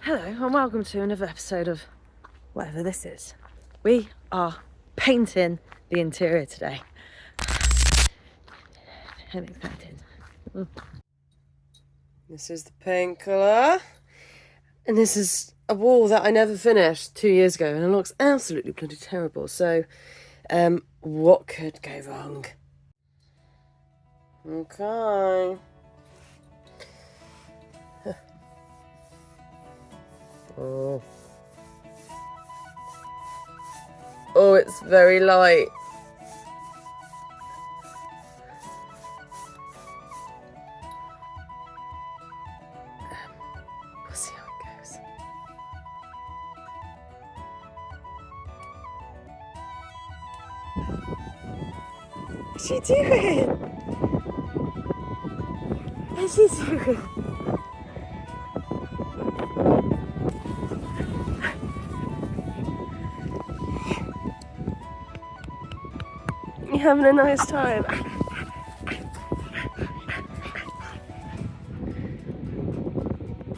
Hello and welcome to another episode of whatever this is. We are painting the interior today. I'm excited. This is the paint colour. And this is a wall that I never finished 2 years ago and it looks absolutely bloody terrible. So, what could go wrong? Okay. Oh. Oh, it's very light. We'll see how it goes. What's she doing? What's she doing? You having a nice time?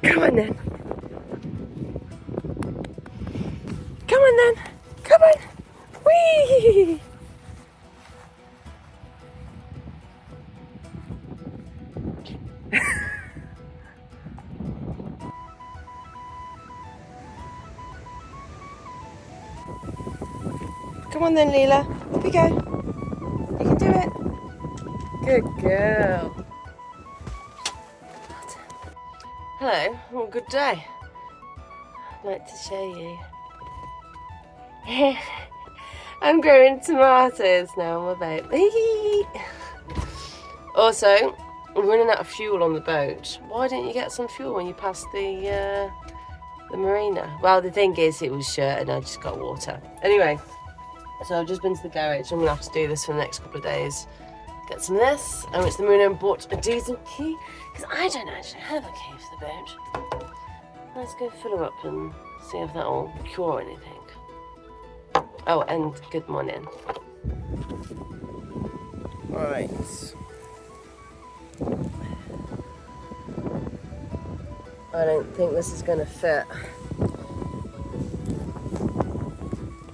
Come on then. Come on then. Come on. Whee! Come on then, Leela. Up you go. You can do it. Good girl. Hello. Well, good day. I'd like to show you. I'm growing tomatoes now on my boat. Also, we're running out of fuel on the boat. Why didn't you get some fuel when you passed the marina? Well, the thing is, it was short and I just got water. Anyway. So I've just been to the garage. I'm going to have to do this for the next couple of days. Get some of this. I went to the marina and bought a diesel key. Because I don't actually have a key for the boat. Let's go fill her up and see if that will cure anything. Oh, and good morning. Right. I don't think this is going to fit.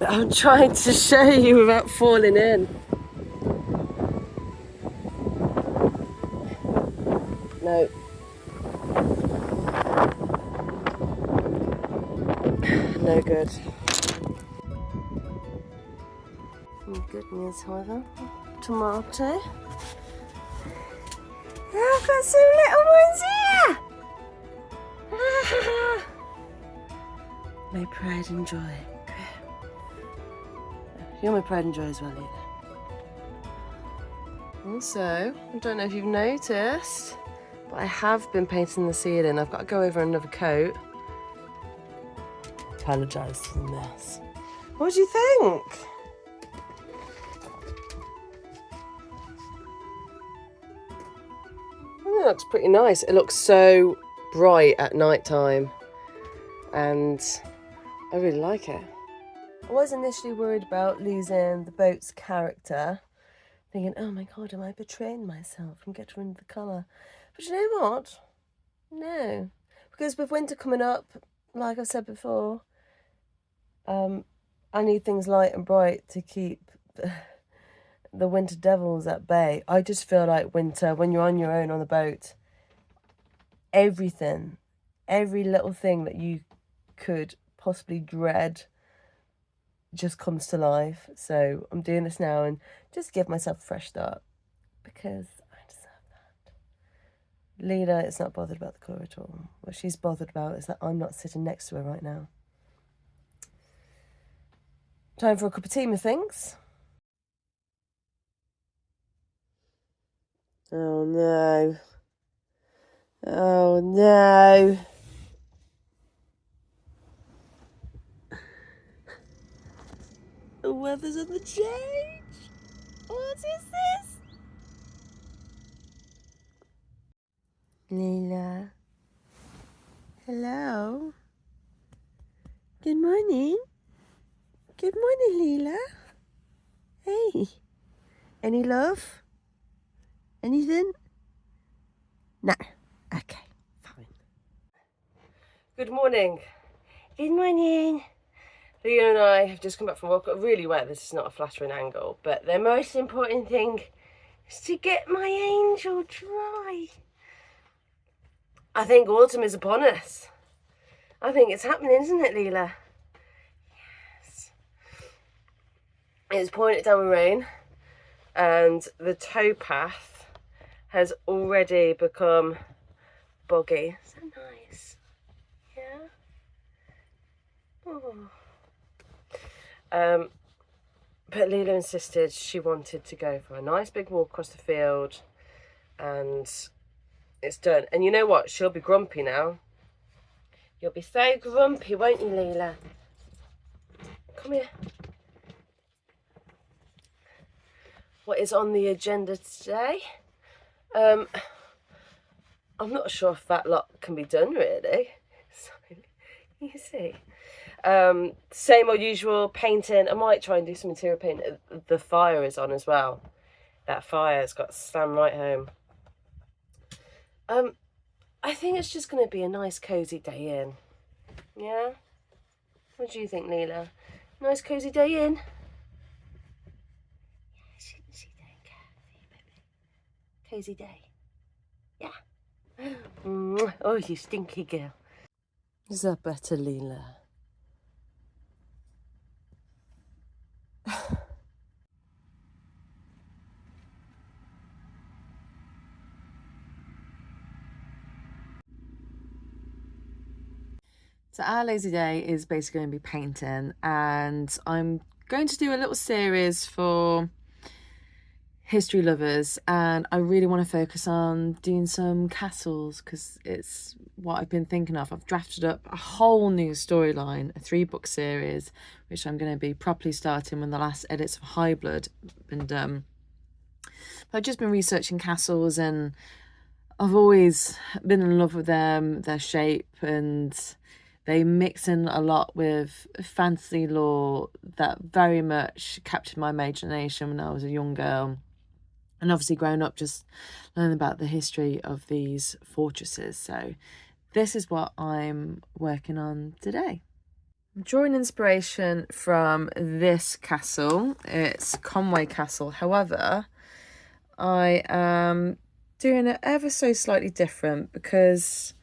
I'm trying to show you without falling in. No. No good. Good news, however. Tomato. Oh, I've got some little ones here! My pride and joy. You're my pride and joy as well, Leela. Also, I don't know if you've noticed, but I have been painting the ceiling. I've got to go over another coat. Apologise for the mess. What do you think? Oh, it looks pretty nice. It looks so bright at night time. And I really like it. I was initially worried about losing the boat's character, thinking, oh my God, am I betraying myself and get rid of the colour? But you know what? No. Because with winter coming up, like I've said before, I need things light and bright to keep the winter devils at bay. I just feel like winter, when you're on your own on the boat, everything, every little thing that you could possibly dread just comes to life. So I'm doing this now and just give myself a fresh start because I deserve that. Leela is not bothered about the colour at all. What she's bothered about is that I'm not sitting next to her right now. Time for a cup of tea, methinks. Oh no. Oh no. The weather's on the change. What is this? Leela. Hello. Good morning. Good morning, Leela. Hey. Any love? Anything? No. Okay. Fine. Good morning. Good morning. Leela and I have just come back from work. Really wet. This is not a flattering angle, but the most important thing is to get my angel dry. I think autumn is upon us. I think it's happening, isn't it, Leela? Yes. It's pouring it down with rain, and the towpath has already become boggy. So nice. Yeah. Oh. But Leela insisted she wanted to go for a nice big walk across the field, and it's done. And you know what? She'll be grumpy now. You'll be so grumpy, won't you, Leela? Come here. What is on the agenda today? I'm not sure if that lot can be done, really. So, you see. Same old usual, painting. I might try and do some interior painting. The fire is on as well. That fire's got slammed right home. I think it's just going to be a nice cosy day in. Yeah? What do you think, Leela? Nice cosy day in? Yeah, she don't care, baby. Cosy day. Yeah. Oh, you stinky girl. Is that better, Leela? So our lazy day is basically going to be painting, and I'm going to do a little series for history lovers, and I really want to focus on doing some castles because it's what I've been thinking of. I've drafted up a whole new storyline, a 3-book series, which I'm going to be properly starting when the last edits of High Blood have been done. But I've just been researching castles, and I've always been in love with them, their shape, and they mix in a lot with fantasy lore that very much captured my imagination when I was a young girl. And obviously growing up just learning about the history of these fortresses. So this is what I'm working on today. I'm drawing inspiration from this castle. It's Conway Castle. However, I am doing it ever so slightly different because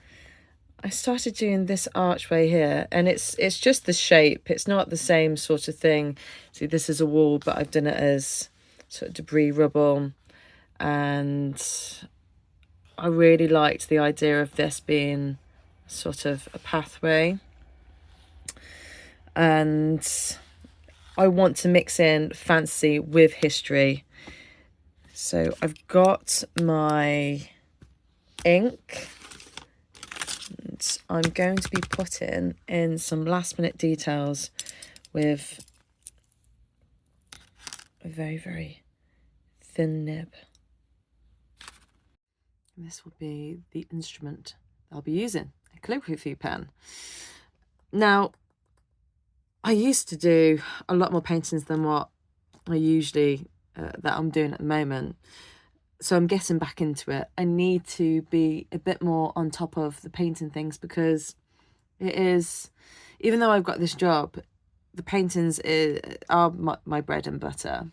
I started doing this archway here, and it's just the shape. It's not the same sort of thing. See, this is a wall, but I've done it as sort of debris, rubble, and I really liked the idea of this being sort of a pathway. And I want to mix in fantasy with history. So I've got my ink. I'm going to be putting in some last minute details with a very, very thin nib. And this will be the instrument I'll be using, a calligraphy pen. Now, I used to do a lot more paintings than what I usually, that I'm doing at the moment. So I'm getting back into it. I need to be a bit more on top of the painting things because it is, even though I've got this job, the paintings are my bread and butter.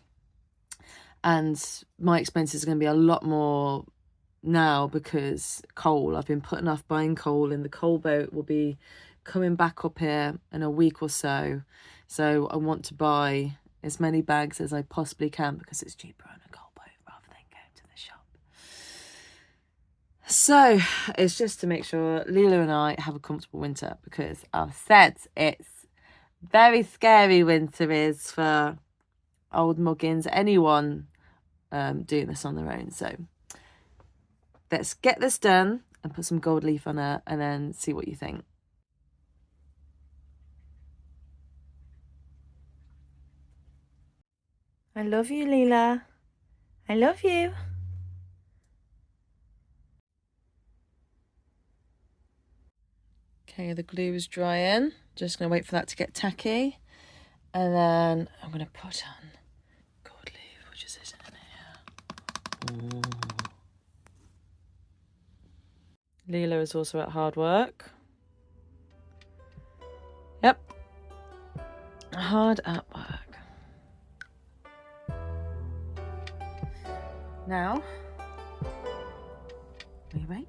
And my expenses are going to be a lot more now because coal. I've been putting off buying coal, and the coal boat will be coming back up here in a week or so. So I want to buy as many bags as I possibly can because it's cheaper on a coal boat rather than going to the shop. So it's just to make sure Leela and I have a comfortable winter because I've said it's very scary winter is for old muggins, anyone doing this on their own. So let's get this done and put some gold leaf on it and then see what you think. I love you, Leela. I love you. Okay, the glue is drying. Just going to wait for that to get tacky. And then I'm going to put on gold leaf, which is in here. Ooh. Leela is also at hard work. Yep. Hard at work. Now, we wait.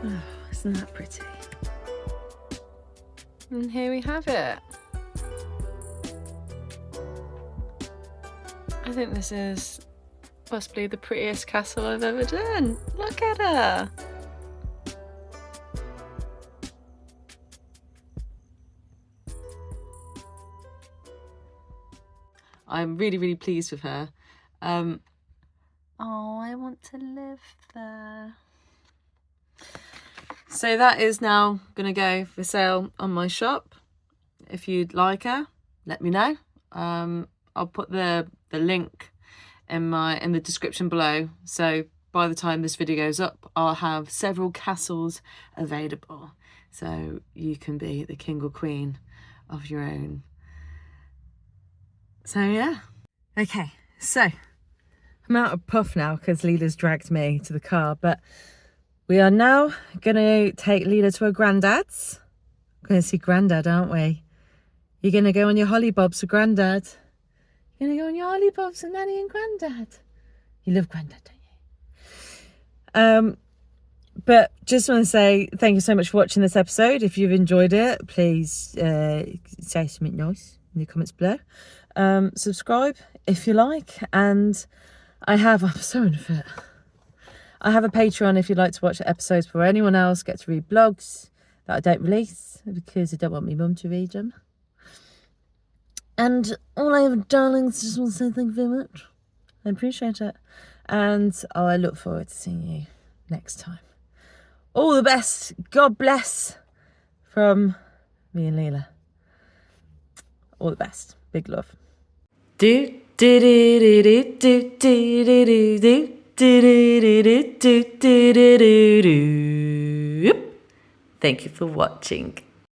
Oh, isn't that pretty? And here we have it. I think this is possibly the prettiest castle I've ever done. Look at her. I'm really, really pleased with her. Oh, I want to live there. So that is now going to go for sale on my shop. If you'd like her, let me know. I'll put the link in the description below. So by the time this video goes up, I'll have several castles available. So you can be the king or queen of your own. So yeah. Okay, so I'm out of puff now because Leela's dragged me to the car, but we are now going to take Leela to her granddad's. We're going to see Granddad, aren't we? You're going to go on your hollybobs with Granddad. You're going to go on your hollybobs with Nanny and Granddad. You love Granddad, don't you? But just want to say thank you so much for watching this episode. If you've enjoyed it, please say something nice in the comments below. Subscribe if you like. And I'm so unfit. I have a Patreon if you'd like to watch the episodes before anyone else. Get to read blogs that I don't release because I don't want my mum to read them. And all I have, darlings, just want to say thank you very much. I appreciate it. And I look forward to seeing you next time. All the best. God bless from me and Leela. All the best. Big love. Do do do do do do do do do. Thank you for watching.